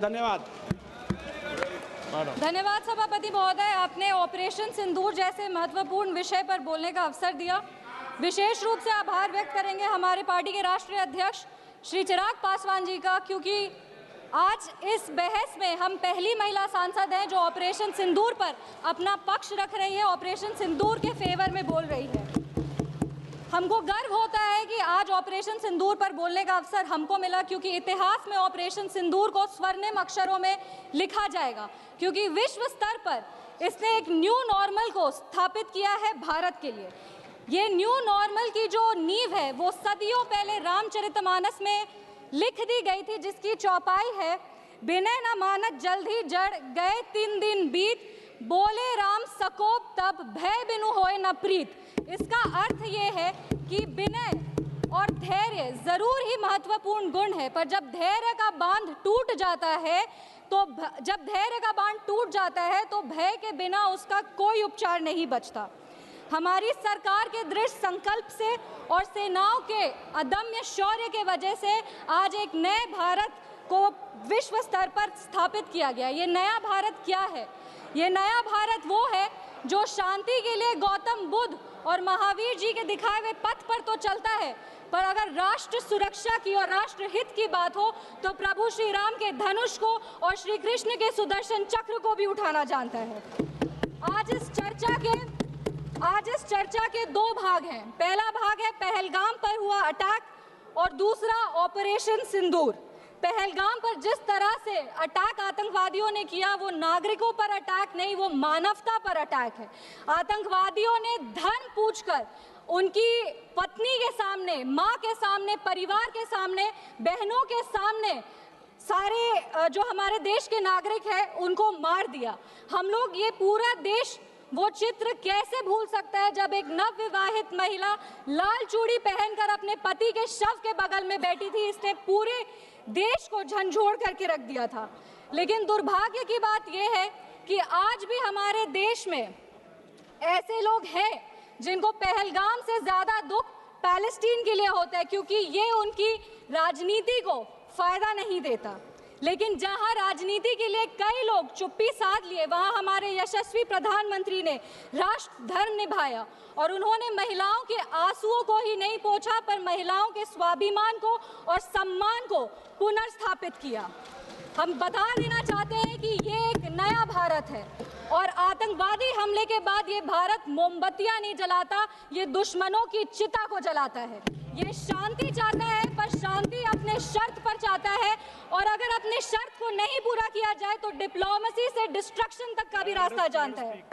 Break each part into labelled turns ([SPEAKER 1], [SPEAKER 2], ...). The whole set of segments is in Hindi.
[SPEAKER 1] धन्यवाद।
[SPEAKER 2] धन्यवाद सभापति महोदय, आपने ऑपरेशन सिंदूर जैसे महत्वपूर्ण विषय पर बोलने का अवसर दिया। विशेष रूप से आभार व्यक्त करेंगे हमारे पार्टी के राष्ट्रीय अध्यक्ष श्री चिराग पासवान जी का, क्योंकि आज इस बहस में हम पहली महिला सांसद हैं जो ऑपरेशन सिंदूर पर अपना पक्ष रख रही है, ऑपरेशन सिंदूर के फेवर में बोल रही है। हमको गर्व होता है कि आज ऑपरेशन सिंदूर पर बोलने का अवसर हमको मिला, क्योंकि इतिहास में ऑपरेशन सिंदूर को स्वर्णिम अक्षरों में लिखा जाएगा, क्योंकि विश्व स्तर पर इसने एक न्यू नॉर्मल को स्थापित किया है भारत के लिए। ये न्यू नॉर्मल की जो नींव है वो सदियों पहले रामचरितमानस में लिख दी गई थी, जिसकी चौपाई है, बिनय न मानत जल्द ही जड़ गए 3 दिन बीत, बोले राम सकोप तब भय बिनु होए न प्रीत। इसका अर्थ ये है कि विनय और धैर्य जरूर ही महत्वपूर्ण गुण है, पर जब धैर्य का बांध टूट जाता है तो भय के बिना उसका कोई उपचार नहीं बचता। हमारी सरकार के दृढ़ संकल्प से और सेनाओं के अदम्य शौर्य के वजह से आज एक नए भारत को विश्व स्तर पर स्थापित किया गया। ये नया भारत क्या है? ये नया भारत वो है जो शांति के लिए गौतम बुद्ध और महावीर जी के दिखाए हुए पथ पर तो चलता है, पर अगर राष्ट्र सुरक्षा की और राष्ट्र हित की बात हो तो प्रभु श्री राम के धनुष को और श्री कृष्ण के सुदर्शन चक्र को भी उठाना जानता है। आज इस चर्चा के 2 भाग हैं। पहला भाग है पहलगाम पर हुआ अटैक और दूसरा ऑपरेशन सिंदूर। पहलगाम पर जिस तरह से अटैक आतंकवादियों ने किया वो नागरिकों पर अटैक नहीं, वो मानवता पर अटैक है। आतंकवादियों ने धर्म पूछकर उनकी पत्नी के सामने, माँ के सामने, परिवार के सामने, बहनों के सामने सारे जो हमारे देश के नागरिक हैं उनको मार दिया। हम लोग ये पूरा देश वो चित्र कैसे भूल सकता है जब एक नवविवाहित महिला लाल चूड़ी पहनकर अपने पति के शव के बगल में बैठी थी। इसने पूरे देश को झंझोड़ करके रख दिया था। लेकिन दुर्भाग्य की बात यह है कि आज भी हमारे देश में ऐसे लोग हैं जिनको पहलगाम से ज्यादा दुख पैलेस्टीन के लिए होता है, क्योंकि ये उनकी राजनीति को फायदा नहीं देता। लेकिन जहां राजनीति के लिए कई लोग चुप्पी साध लिए, वहां हमारे यशस्वी प्रधानमंत्री ने राष्ट्र धर्म निभाया और उन्होंने महिलाओं के आंसुओं को ही नहीं पोंछा, पर महिलाओं के स्वाभिमान को और सम्मान को पुनर्स्थापित किया। हम बता देना चाहते हैं कि ये एक नया भारत है और आतंकवादी हमले के बाद ये भारत मोमबत्तियां नहीं जलाता, ये दुश्मनों की चिता को जलाता है। ये शांति चाहता है, पर शांति अपने शर्त पर चाहता है, और अगर अपने शर्त को नहीं पूरा किया जाए तो डिप्लोमेसी से डिस्ट्रक्शन तक का भी रास्ता जानता है।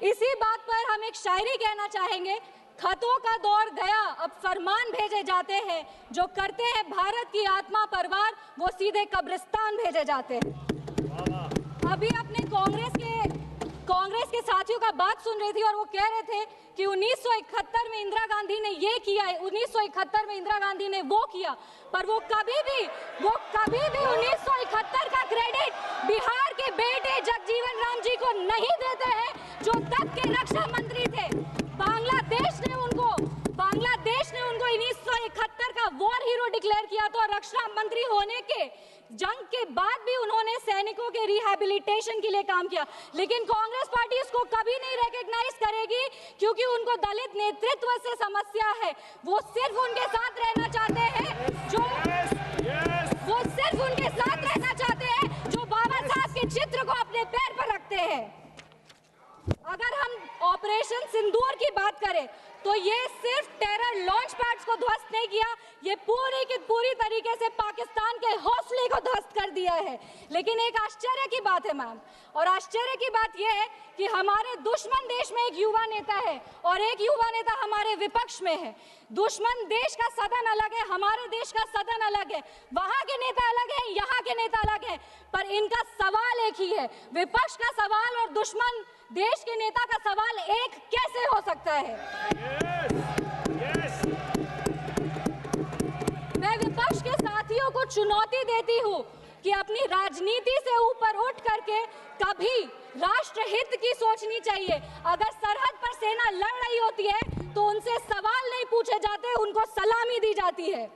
[SPEAKER 2] इसी बात पर हम एक शायरी कहना चाहेंगे, खतों का दौर गया अब फरमान भेजे जाते हैं, जो करते हैं भारत की आत्मा परवार वो सीधे कब्रिस्तान भेजे जाते हैं। अभी अपने कांग्रेस के साथियों का बात सुन रही थी और वो कह रहे थे कि 1971 में इंदिरा गांधी ने ये किया है, 1971 में इंदिरा गांधी ने वो किया, पर वो कभी भी 1971 का क्रेडिट बिहार के बेटे जगजीवन राम जी को नहीं देते हैं, जो तब के रक्षा मंत्री थे। बांग्लादेश ने उनको 1971 का वॉर हीरो डिक्लेयर किया था, और रक्षा मंत्री होने के जंग के बाद भी उन्होंने सैनिकों के रिहैबिलिटेशन के लिए काम किया। लेकिन कांग्रेस पार्टी इसको कभी नहीं रिकॉग्नाइज करेगी, क्योंकि उनको दलित नेतृत्व से समस्या है। वो सिर्फ उनके साथ रहना चाहते हैं जो बाबा साहब के चित्र को अपने पैर पर रखते हैं। अगर हम ऑपरेशन सिंदूर की बात करें तो ये सिर्फ टेरर लॉन्च पैड्स को ध्वस्त नहीं किया, ये पूरी की पूरी तरीके से पाकिस्तान के हौसले को ध्वस्त कर दिया है। लेकिन एक आश्चर्य की बात है मैम, और आश्चर्य की बात यह है कि हमारे दुश्मन देश में एक युवा नेता है और एक युवा नेता हमारे विपक्ष में है। दुश्मन देश का सदन अलग है, हमारे देश का सदन अलग है, वहां के नेता अलग है, यहाँ के नेता अलग है, पर इनका सवाल एक ही है। विपक्ष का सवाल और दुश्मन देश के नेता का सवाल एक कैसे हो सकता है? मैं विपक्ष के साथियों को चुनौती देती हूँ कि अपनी राजनीति से ऊपर उठ करके कभी राष्ट्र हित की सोचनी चाहिए। अगर सरहद पर सेना लड़ रही होती है तो उनसे सवाल नहीं पूछे जाते, उनको सलामी दी जाती है।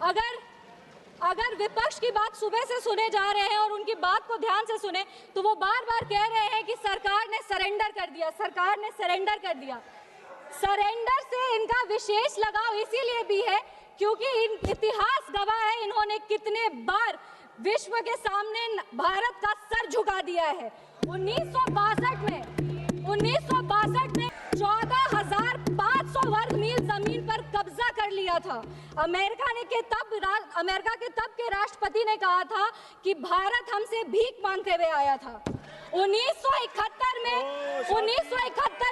[SPEAKER 2] अगर अगर विपक्ष की बात सुबह से सुने जा रहे हैं और उनकी बात को ध्यान से सुने तो वो बार बार कह रहे हैं कि सरकार ने सरेंडर कर दिया, सरकार ने सरेंडर कर दिया। सरेंडर से इनका विशेष लगाव इसीलिए भी है क्योंकि इतिहास गवाह है इन्होंने कितने बार विश्व के सामने भारत का सर झुका दिया है। 1962 में 14,500 वर्ग मील जमीन पर कब्जा कर लिया था। अमेरिका के तब के राष्ट्रपति ने कहा था कि भारत हमसे भीख मांगते हुए आया था। 1971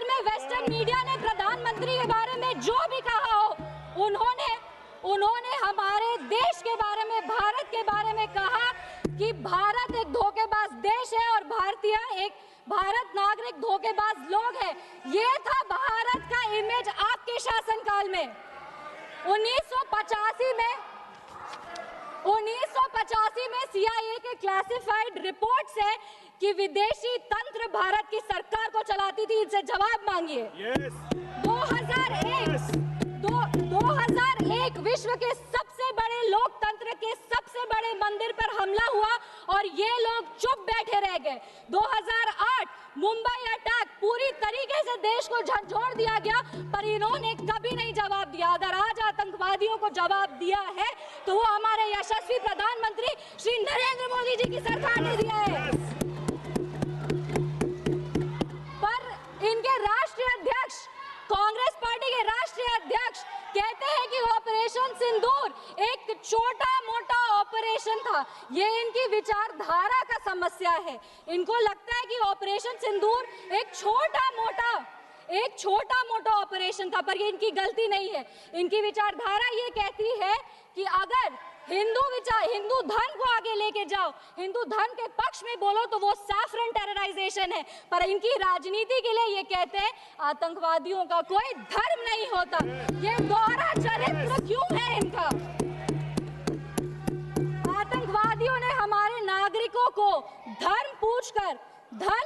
[SPEAKER 2] में वेस्टर्न मीडिया ने प्रधानमंत्री के बारे में जो भी कहा हो, उन्होंने हमारे देश के बारे में, भारत के बारे में कहा कि भारत एक धोखेबाज देश है और भारत नागरिक धोखेबाज लोग हैं। ये था भारत का इमेज आपके शासनकाल में। 1985 में CIA के क्लासिफाइड रिपोर्ट्स है कि विदेशी तंत्र भारत की सरकार को चलाती थी। इनसे जवाब मांगिए। 2001 विश्व के सबसे बड़े लोकतंत्र के सबसे बड़े मंदिर पर हमला हुआ और ये लोग चुप बैठे रह गए। 2008 मुंबई अटैक, पूरी तरीके से देश को झकझोर दिया गया, पर इन्होंने कभी नहीं जवाब दिया। अगर आज आतंकवादियों को जवाब दिया है तो वो हमारे यशस्वी प्रधानमंत्री श्री नरेंद्र मोदी जी की सरकार ने दिया है। पर इनके राष्ट्रीय अध्यक्ष, कांग्रेस पार्टी के राष्ट्रीय अध्यक्ष कहते हैं कि ऑपरेशन सिंदूर एक छोटा मोटा ऑपरेशन था। ये इनकी विचारधारा का समस्या है। इनको लगता है कि ऑपरेशन सिंदूर एक छोटा मोटा ऑपरेशन था, पर ये इनकी गलती नहीं है। इनकी विचारधारा ये कहती है कि अगर हिंदू धर्म को आगे लेके जाओ, हिंदू धर्म के पक्ष में बोलो तो वो सैफरन टेरराइजेशन है। पर इनकी राजनीति के लिए ये कहते हैं आतंकवादियों का कोई धर्म नहीं होता। ये दोहरा चरित्र क्यों है इनका? आतंकवादियों ने हमारे नागरिकों को धर्म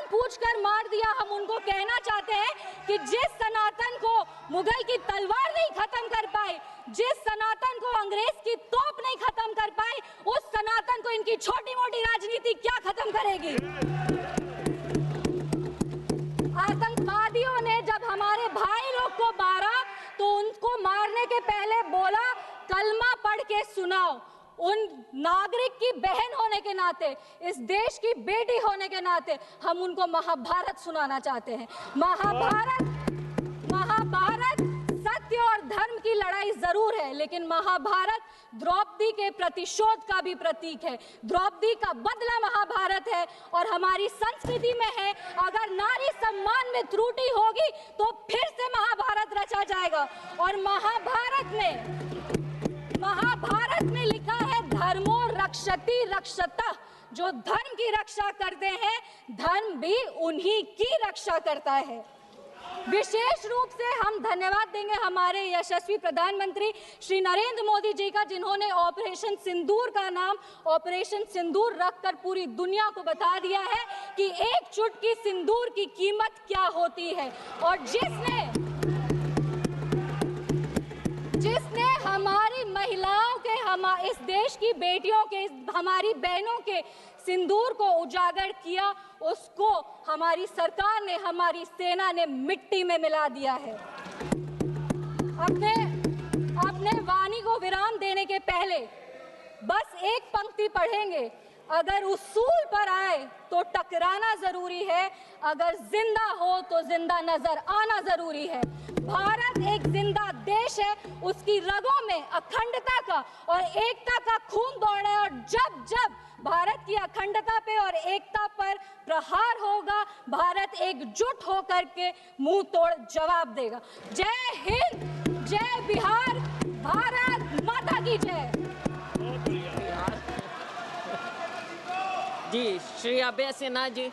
[SPEAKER 2] पूछकर मार दिया। हम उनको कहना चाहते हैं कि जिस सनातन को मुगल की तलवार नहीं खत्म कर पाई, जिस सनातन को अंग्रेज की तोप नहीं खत्म कर पाई, उस सनातन को इनकी छोटी मोटी राजनीति क्या खत्म करेगी? आतंकवादियों ने जब हमारे भाई लोग को मारा तो उनको मारने के पहले बोला कलमा पढ़ के सुनाओ। उन नागरिक की बहन होने के नाते, इस देश की बेटी होने के नाते हम उनको महाभारत सुनाना चाहते हैं। महाभारत सत्य और धर्म की लड़ाई जरूर है, लेकिन महाभारत द्रौपदी के प्रतिशोध का भी प्रतीक है। द्रौपदी का बदला महाभारत है और हमारी संस्कृति में है। अगर नारी सम्मान में त्रुटि होगी तो फिर से महाभारत रचा जाएगा। और महाभारत में लिखा है धर्मो रक्षति रक्षतः। जो धर्म की रक्षा करते हैं, धर्म भी उन्हीं की रक्षा करता है। विशेष रूप से हम धन्यवाद देंगे हमारे यशस्वी प्रधानमंत्री श्री नरेंद्र मोदी जी का, जिन्होंने ऑपरेशन सिंदूर का नाम ऑपरेशन सिंदूर रखकर पूरी दुनिया को बता दिया है कि एक चुटकी सिंदूर की कीमत क्या होती है। और जिसने हमारी महिलाओं के, इस देश की बेटियों के, हमारी बहनों के सिंदूर को उजागर किया, उसको हमारी सरकार ने, हमारी सेना ने मिट्टी में मिला दिया है। अपने वाणी को विराम देने के पहले बस एक पंक्ति पढ़ेंगे। अगर उसूल पर आए तो टकराना जरूरी है, अगर जिंदा हो तो जिंदा नजर आना जरूरी है। भारत एक जिंदा देश है, उसकी रगों में अखंडता का और एकता का खून दौड़ा है। और जब जब भारत की अखंडता पे और एकता पर प्रहार होगा, भारत एकजुट होकर के मुंह तोड़ जवाब देगा। जय हिंद, जय बिहार, भारत माता की जय।
[SPEAKER 1] जी, श्री अभय सिन्हा जी।